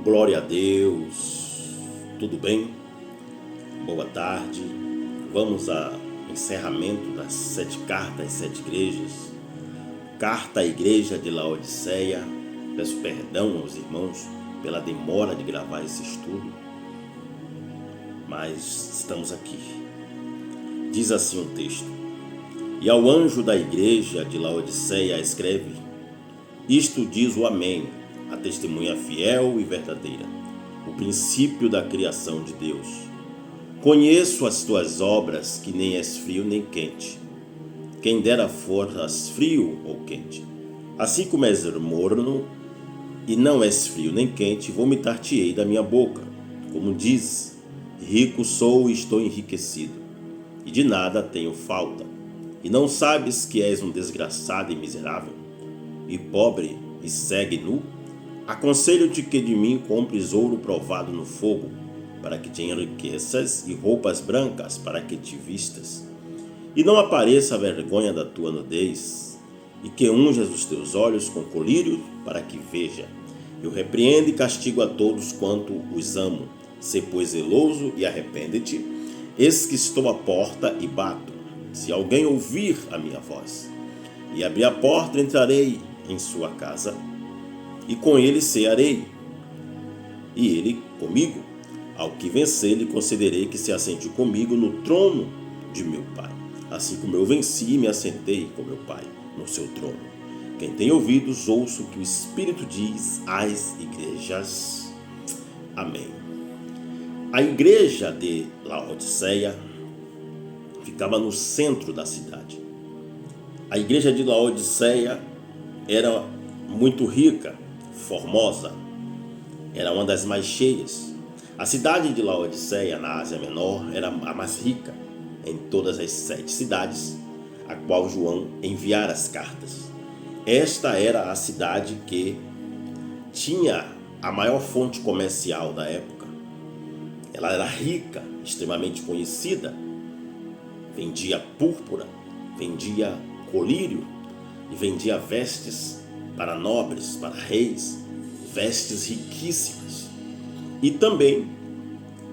Glória a Deus, tudo bem? Boa tarde. Vamos ao encerramento das 7 cartas às 7 igrejas. Carta à igreja de Laodiceia. Peço perdão aos irmãos pela demora de gravar esse estudo, mas estamos aqui. Diz assim um texto: E ao anjo da igreja de Laodiceia escreve: Isto diz o Amém, a testemunha fiel e verdadeira, o princípio da criação de Deus. Conheço as tuas obras, que nem és frio nem quente. Quem dera foras frio ou quente. Assim como és morno e não és frio nem quente, vomitar-te-ei da minha boca. Como dizes, rico sou e estou enriquecido, e de nada tenho falta. E não sabes que és um desgraçado e miserável, e pobre e segue nu? Aconselho-te que de mim compres ouro provado no fogo, para que te enriqueças, e roupas brancas, para que te vistas, e não apareça a vergonha da tua nudez, e que unjas os teus olhos com colírio, para que veja. Eu repreendo e castigo a todos quanto os amo. Sê, pois, zeloso e arrepende-te. Eis que estou à porta e bato. Se alguém ouvir a minha voz e abrir a porta, entrarei em sua casa, e com ele cearei, e ele comigo. Ao que vencer, lhe concederei que se assente comigo no trono de meu Pai, assim como eu venci e me assentei com meu Pai no seu trono. Quem tem ouvidos, ouça o que o Espírito diz às igrejas. Amém. A igreja de Laodiceia ficava no centro da cidade. A igreja de Laodiceia era muito rica, formosa, era uma das mais cheias. A cidade de Laodiceia, na Ásia Menor, era a mais rica em todas as 7 cidades, a qual João enviara as cartas. Esta era a cidade que tinha a maior fonte comercial da época. Ela era rica, extremamente conhecida, vendia púrpura, vendia colírio e vendia vestes para nobres, para reis, vestes riquíssimas. E também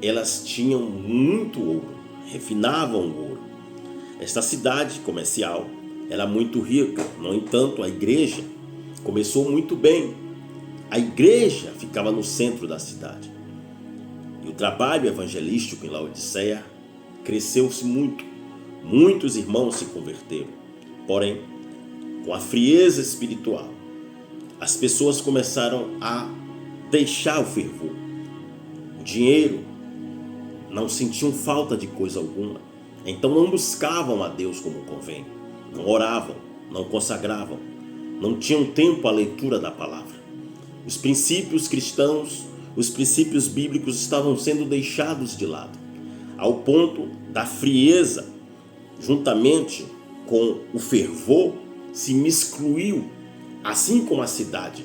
elas tinham muito ouro, refinavam o ouro. Esta cidade comercial era muito rica. No entanto, a igreja começou muito bem. A igreja ficava no centro da cidade. E o trabalho evangelístico em Laodiceia cresceu-se muito. Muitos irmãos se converteram. Porém, com a frieza espiritual, as pessoas começaram a deixar o fervor. O dinheiro, não sentiam falta de coisa alguma. Então não buscavam a Deus como convém. Não oravam, não consagravam, não tinham tempo à leitura da palavra. Os princípios cristãos, os princípios bíblicos estavam sendo deixados de lado, ao ponto da frieza, juntamente com o fervor, se miscuiu, assim como a cidade,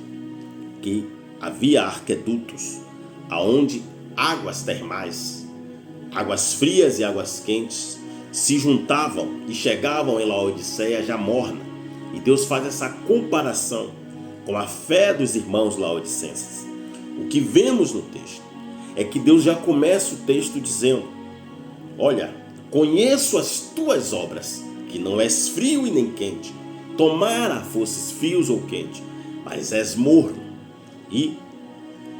que havia arquedutos, aonde águas termais, águas frias e águas quentes se juntavam e chegavam em Laodiceia já morna. E Deus faz essa comparação com a fé dos irmãos laodicenses. O que vemos no texto é que Deus já começa o texto dizendo: olha, conheço as tuas obras, que não és frio e nem quente. Tomara fosses frios ou quente, mas és morno. E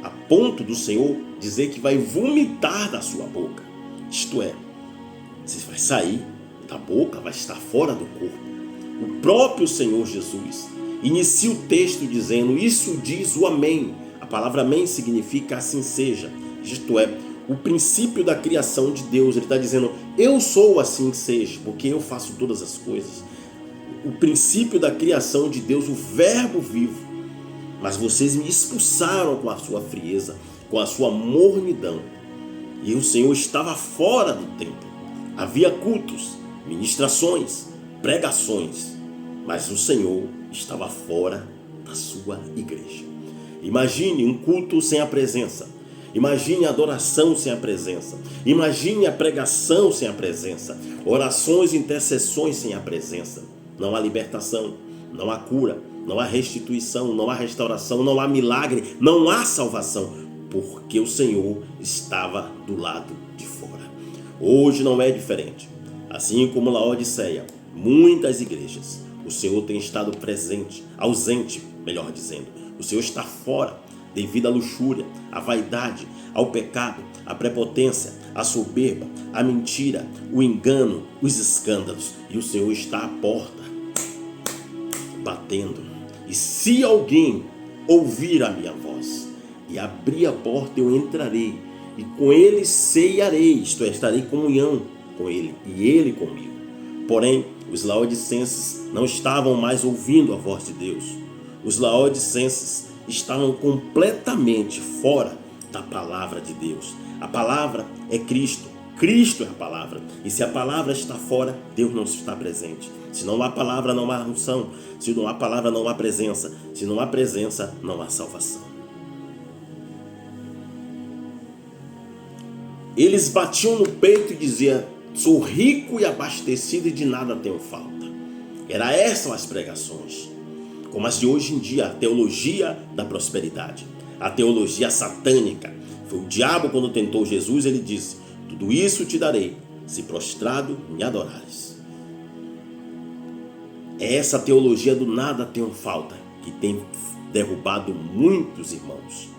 a ponto do Senhor dizer que vai vomitar da sua boca. Isto é, você vai sair da boca, vai estar fora do corpo. O próprio Senhor Jesus inicia o texto dizendo: isso diz o Amém. A palavra Amém significa assim seja. Isto é, o princípio da criação de Deus. Ele está dizendo: eu sou assim que seja, porque eu faço todas as coisas. O princípio da criação de Deus, o verbo vivo. Mas vocês me expulsaram com a sua frieza, com a sua mornidão. E o Senhor estava fora do templo. Havia cultos, ministrações, pregações, mas o Senhor estava fora da sua igreja. Imagine um culto sem a presença. Imagine a adoração sem a presença. Imagine a pregação sem a presença. Orações e intercessões sem a presença. Não há libertação, não há cura, não há restituição, não há restauração, não há milagre, não há salvação. porque o Senhor estava do lado de fora. Hoje não é diferente. Assim como Laodiceia, muitas igrejas, o Senhor tem estado presente, ausente, melhor dizendo. O Senhor está fora devido à luxúria, à vaidade, ao pecado, à prepotência, à soberba, à mentira, o engano, os escândalos. E o Senhor está à porta, batendo. E se alguém ouvir a minha voz e abrir a porta, eu entrarei e com ele ceiarei, isto é, estarei em comunhão com ele e ele comigo. Porém, os laodicenses não estavam mais ouvindo a voz de Deus. Os laodicenses estavam completamente fora da palavra de Deus. A palavra é Cristo. Cristo é a palavra. E se a palavra está fora, Deus não está presente. Se não há palavra, não há unção. Se não há palavra, não há presença. Se não há presença, não há salvação. Eles batiam no peito e diziam: sou rico e abastecido e de nada tenho falta. Era essas as pregações. Como as de hoje em dia, a teologia da prosperidade, a teologia satânica. Foi o diabo quando tentou Jesus, ele disse: tudo isso te darei, se prostrado me adorares. É essa teologia do nada tenho falta que tem derrubado muitos irmãos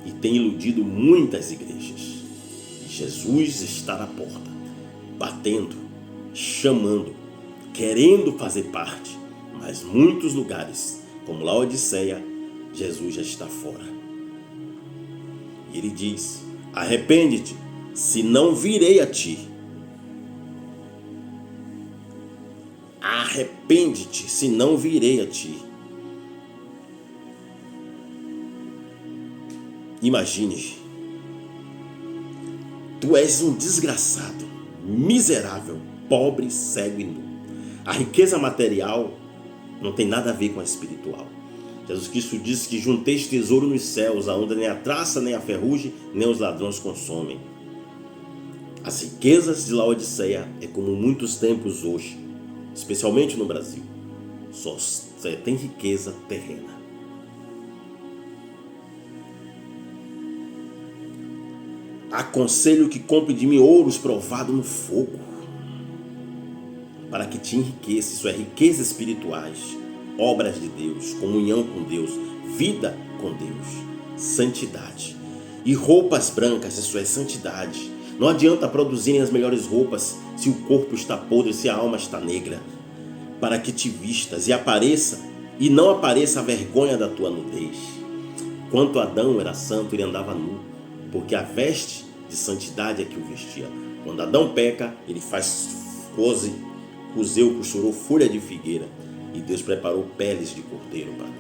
e tem iludido muitas igrejas. E Jesus está na porta, batendo, chamando, querendo fazer parte, mas muitos lugares, como Laodiceia, Jesus já está fora. E ele diz: arrepende-te, senão virei a ti. Arrepende-te, senão virei a ti. Imagine, tu és um desgraçado, miserável, pobre, cego e nu. A riqueza material não tem nada a ver com a espiritual. Jesus Cristo disse que junteis tesouro nos céus, aonde nem a traça, nem a ferrugem, nem os ladrões consomem. As riquezas de Laodiceia é como muitos templos hoje, especialmente no Brasil, só tem riqueza terrena. Aconselho que compre de mim ouros provado no fogo, para que te enriqueça. Isso é riquezas espirituais, obras de Deus, comunhão com Deus, vida com Deus, santidade. E roupas brancas, isso é santidade. Não adianta produzirem as melhores roupas se o corpo está podre, se a alma está negra, para que te vistas e não apareça a vergonha da tua nudez. Quanto Adão era santo, ele andava nu, porque a veste de santidade é que o vestia. Quando Adão peca, ele costurou folha de figueira, e Deus preparou peles de cordeiro para cobrir.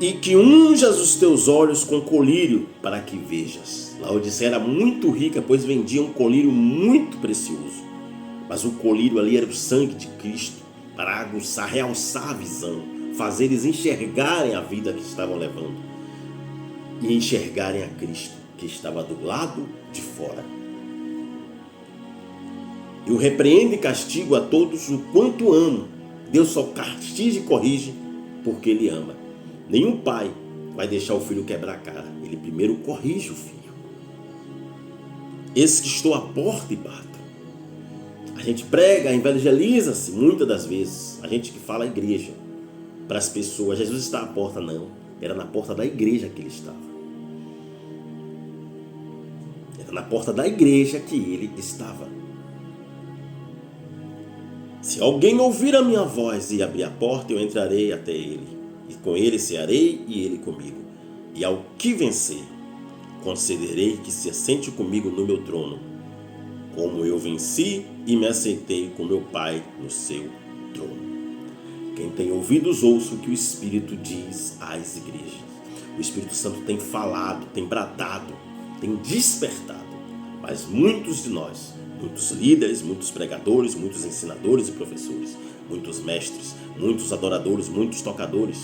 E que unjas os teus olhos com colírio para que vejas. Laodiceia era muito rica, pois vendia um colírio muito precioso. Mas o colírio ali era o sangue de Cristo, para aguçar, realçar a visão, fazer eles enxergarem a vida que estavam levando e enxergarem a Cristo que estava do lado de fora. Eu repreendo e castigo a todos o quanto amo. Deus só castiga e corrige porque Ele ama. Nenhum pai vai deixar o filho quebrar a cara. Ele primeiro corrige o filho. Eis que estou à porta e bato. A gente prega, evangeliza-se muitas das vezes. A gente que fala a igreja para as pessoas: Jesus está à porta. Não, era na porta da igreja que Ele estava. Era na porta da igreja que Ele estava. Se alguém ouvir a minha voz e abrir a porta, eu entrarei até ele, e com ele cearei e ele comigo. E ao que vencer, concederei que se assente comigo no meu trono, como eu venci e me assentei com meu Pai no seu trono. Quem tem ouvidos, ouça o que o Espírito diz às igrejas. O Espírito Santo tem falado, tem bradado, tem despertado, mas muitos de nós, muitos líderes, muitos pregadores, muitos ensinadores e professores, muitos mestres, muitos adoradores, muitos tocadores,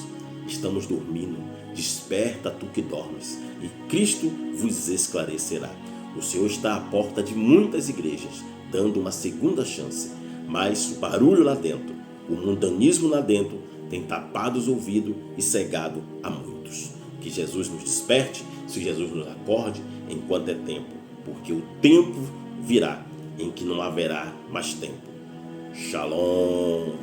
estamos dormindo. Desperta tu que dormes, e Cristo vos esclarecerá. O Senhor está à porta de muitas igrejas, dando uma segunda chance, mas o barulho lá dentro, o mundanismo lá dentro, tem tapado os ouvidos e cegado a muitos. Que Jesus nos desperte, se Jesus nos acorde, enquanto é tempo, porque o tempo virá em que não haverá mais tempo. Shalom.